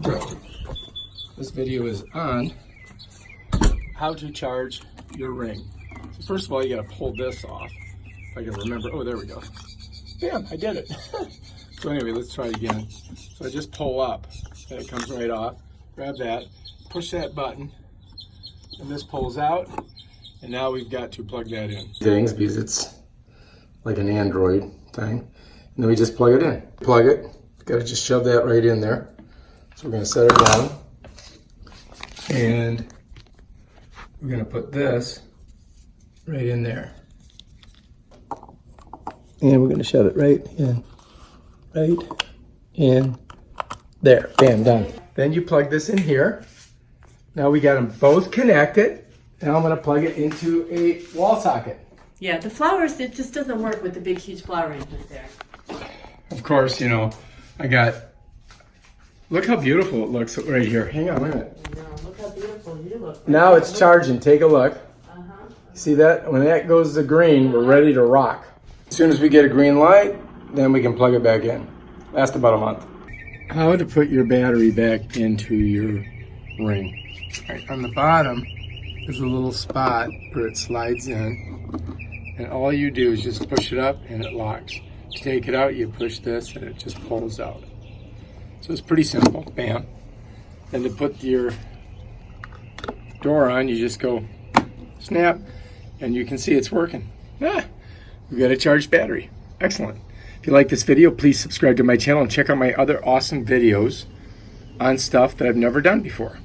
Okay. This video is on how to charge your Ring. So first of all, you gotta pull this off. If I can remember. Oh, there we go. Bam, I did it. So anyway, let's try it again. So I just pull up and it comes right off. Grab that, push that button, and this pulls out. And now we've got to plug that in. Things, because it's like an Android thing. And then we just plug it in. Plug it, gotta just shove that right in there. So we're gonna set it down. And we're gonna put this right in there. And we're gonna shove it right in there. Bam, done. Then you plug this in here. Now we got them both connected. Now I'm gonna plug it into a wall socket. Yeah, the flowers, it just doesn't work with the big, huge flower arrangement there. Of course, you know, look how beautiful it looks right here. Hang on, wait a minute. I know, look how beautiful you look. Now it's charging, take a look. See that? When that goes to green, we're ready to rock. As soon as we get a green light, then we can plug it back in. Lasts about a month. How to put your battery back into your Ring. Right, on the bottom, there's a little spot where it slides in. And all you do is just push it up and it locks. To take it out, you push this and it just pulls out. So it's pretty simple, bam. And to put your door on, you just go snap, and you can see it's working. We've got a charged battery. Excellent. If you like this video, please subscribe to my channel and check out my other awesome videos on stuff that I've never done before.